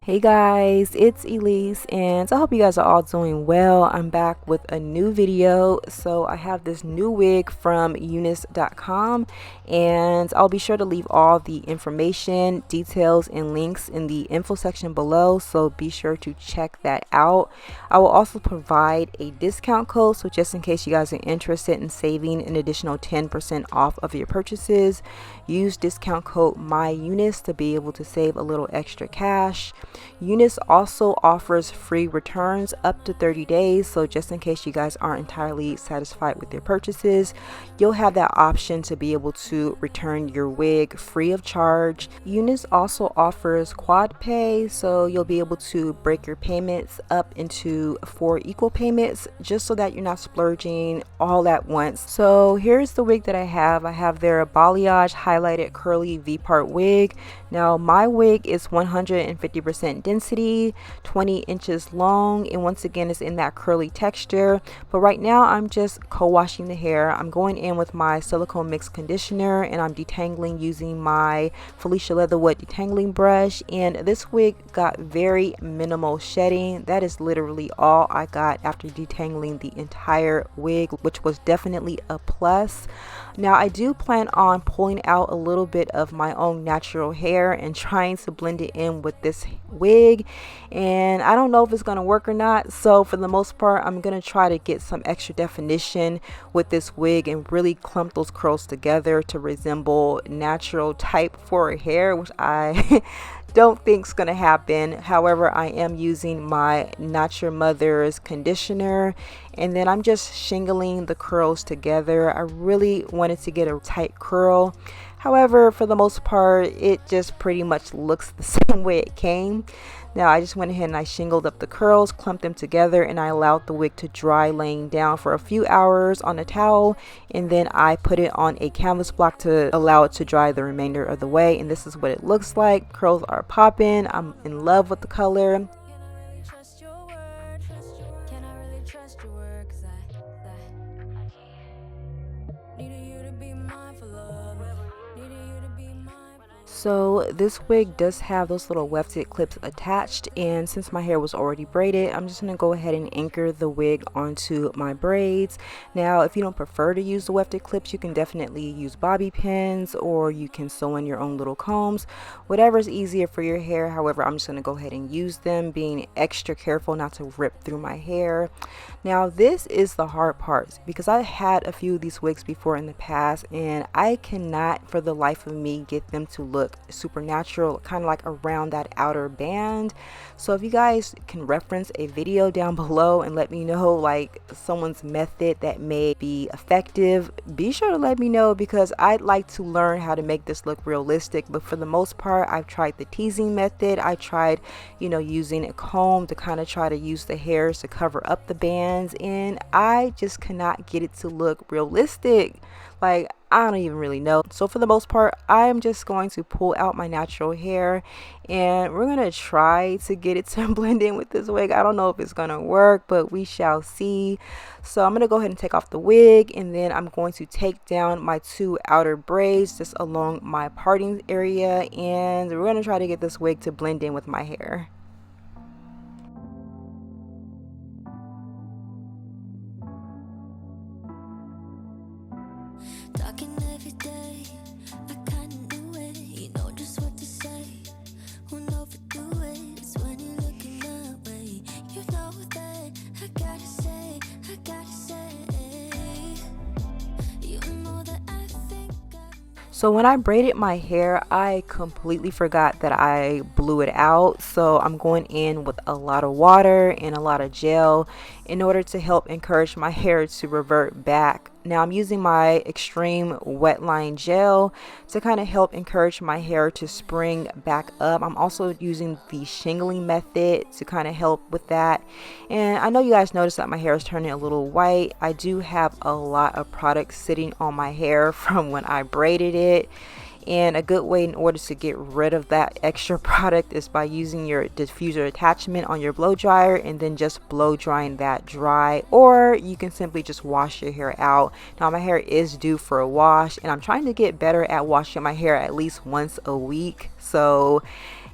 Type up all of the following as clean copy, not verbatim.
Hey guys, it's Elise and I hope you guys are all doing well. I'm back with a new video. So I have this new wig from UNICE.com and I'll be sure to leave all the information, details, and links in the info section below, so be sure to check that out. I will also provide a discount code, so just in case you guys are interested in saving an additional 10% off of your purchases, use discount code MyUnice to be able to save a little extra cash. UNICE also offers free returns up to 30 days, so just in case you guys aren't entirely satisfied with your purchases, you'll have that option to be able to return your wig free of charge. UNICE also offers Quadpay, so you'll be able to break your payments up into 4 equal payments just so that you're not splurging all at once. So here's the wig that I have. I have their Balayage highlighted curly V-part wig. Now my wig is 150% density, 20 inches long, and once again it's in that curly texture. But right now I'm just co-washing the hair. I'm going in with my silicone mix conditioner and I'm detangling using my Felicia Leatherwood detangling brush, and this wig got very minimal shedding. That is literally all I got after detangling the entire wig, which was definitely a plus. Now I do plan on pulling out a little bit of my own natural hair and trying to blend it in with this wig, and I don't know if it's going to work or not. So for the most part I'm going to try to get some extra definition with this wig and really clump those curls together to resemble natural type for hair, which I don't think is going to happen. However, I am using my Not Your Mother's conditioner, and then I'm just shingling the curls together. I really wanted to get a tight curl. However, for the most part, it just pretty much looks the same way it came. Now I just went ahead and I shingled up the curls, clumped them together, and I allowed the wig to dry laying down for a few hours on a towel, and then I put it on a canvas block to allow it to dry the remainder of the way. And this is what it looks like. Curls are popping. I'm in love with the color. So this wig does have those little wefted clips attached, and since my hair was already braided, I'm just going to go ahead and anchor the wig onto my braids. Now if you don't prefer to use the wefted clips, you can definitely use bobby pins, or you can sew in your own little combs, whatever is easier for your hair. However, I'm just going to go ahead and use them, being extra careful not to rip through my hair. Now this is the hard part, because I had a few of these wigs before in the past and I cannot for the life of me get them to look supernatural, kind of like around that outer band. So if you guys can reference a video down below and let me know like someone's method that may be effective, be sure to let me know, because I'd like to learn how to make this look realistic. But for the most part, I've tried the teasing method. I tried, using a comb to kind of try to use the hairs to cover up the bands, and I just cannot get it to look realistic. Like, I don't even really know. So for the most part, I am just going to pull out my natural hair and we're going to try to get it to blend in with this wig. I don't know if it's going to work, but we shall see. So I'm going to go ahead and take off the wig, and then I'm going to take down my 2 outer braids just along my parting area, and we're going to try to get this wig to blend in with my hair. Talking every day, I kinda knew it. You know just what to say. Won't overdo it. It's when you're looking that way. You know that I gotta say. You know that I think So when I braided my hair, I completely forgot that I blew it out. So I'm going in with a lot of water and a lot of gel in order to help encourage my hair to revert back. Now I'm using my extreme wet line gel to kind of help encourage my hair to spring back up. I'm also using the shingling method to kind of help with that. And I know you guys noticed that my hair is turning a little white. I do have a lot of product sitting on my hair from when I braided it. And a good way in order to get rid of that extra product is by using your diffuser attachment on your blow dryer and then just blow drying that dry, or you can simply just wash your hair out. Now my hair is due for a wash, and I'm trying to get better at washing my hair at least once a week. So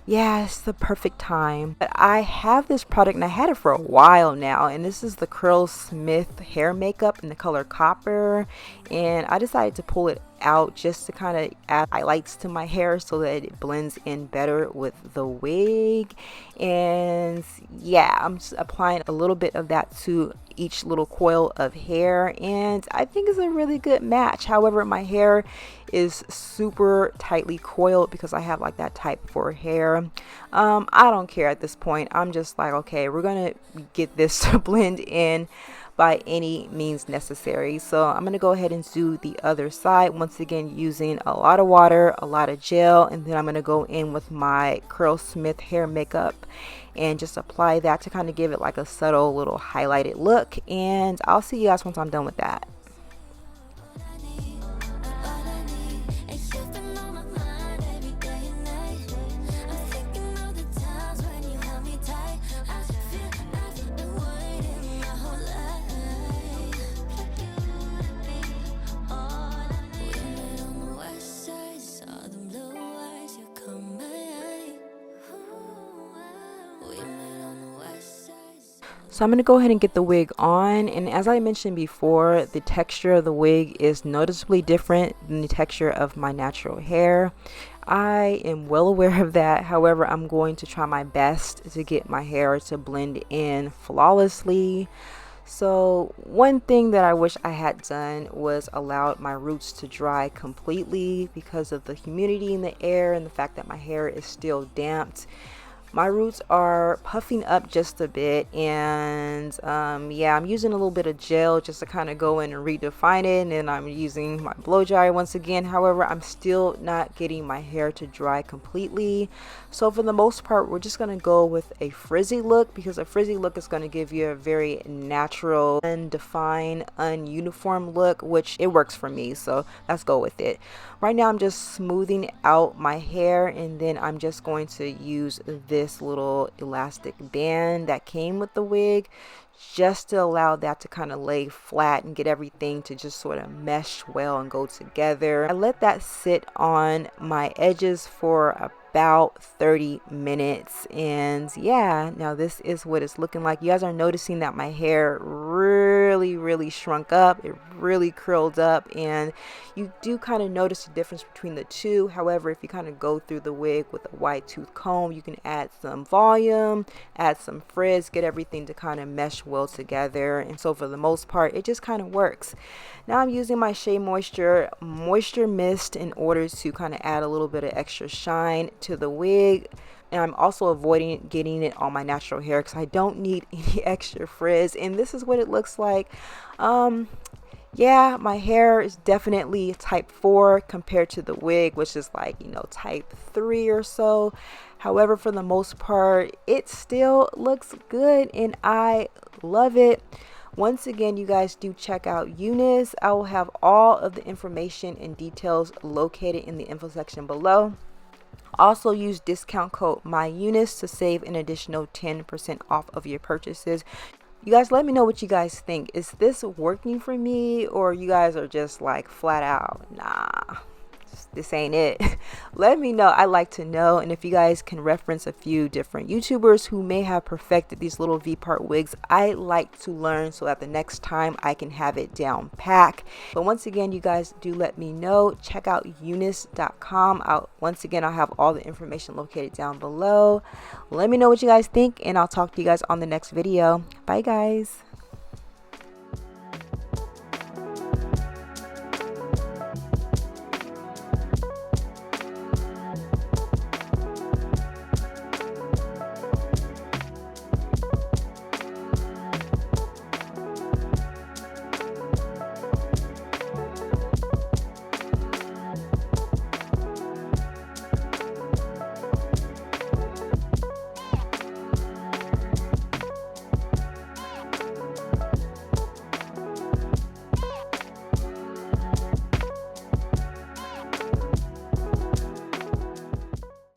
Yeah, it's the perfect time. But I have this product and I had it for a while now, and this is the Curlsmith hair makeup in the color copper, and I decided to pull it out just to kind of add highlights to my hair so that it blends in better with the wig. And yeah, I'm just applying a little bit of that to each little coil of hair, and I think it's a really good match. However, my hair is super tightly coiled because I have like that type 4 hair. I don't care at this point. I'm just like, okay, we're gonna get this to blend in by any means necessary. So I'm gonna go ahead and do the other side, once again using a lot of water, a lot of gel, and then I'm gonna go in with my Curlsmith hair makeup and just apply that to kind of give it like a subtle little highlighted look. And I'll see you guys once I'm done with that. So I'm going to go ahead and get the wig on, and as I mentioned before, the texture of the wig is noticeably different than the texture of my natural hair. I am well aware of that. However, I'm going to try my best to get my hair to blend in flawlessly. So one thing that I wish I had done was allowed my roots to dry completely because of the humidity in the air and the fact that my hair is still damped. My roots are puffing up just a bit, and yeah, I'm using a little bit of gel just to kind of go in and redefine it, and I'm using my blow dryer once again. However, I'm still not getting my hair to dry completely. So for the most part, we're just going to go with a frizzy look, because a frizzy look is going to give you a very natural, undefined, ununiform look, which it works for me, so let's go with it. Right now I'm just smoothing out my hair, and then I'm just going to use this little elastic band that came with the wig just to allow that to kind of lay flat and get everything to just sort of mesh well and go together. I let that sit on my edges for about 30 minutes, and yeah, now this is what it's looking like. You guys are noticing that my hair really shrunk up, it really curled up, and you do kind of notice the difference between the two. However, if you kind of go through the wig with a wide tooth comb, you can add some volume, add some frizz, get everything to kind of mesh well together. And so for the most part, it just kind of works. Now I'm using my Shea Moisture Mist in order to kind of add a little bit of extra shine to the wig. And I'm also avoiding getting it on my natural hair because I don't need any extra frizz. And this is what it looks like. Yeah, my hair is definitely type 4 compared to the wig, which is like, you know, type 3 or so. However, for the most part, it still looks good and I love it. Once again, you guys do check out UNICE. I will have all of the information and details located in the info section below. Also use discount code MyUNICE to save an additional 10% off of your purchases. You guys let me know what you guys think. Is this working for me, or you guys are just like flat out, nah, this ain't it? Let me know. I like to know. And if you guys can reference a few different YouTubers who may have perfected these little V-part wigs, I like to learn so that the next time I can have it down pack. But once again, you guys do let me know. Check out unice.com. Once again, I'll have all the information located down below. Let me know what you guys think, and I'll talk to you guys on the next video. Bye guys.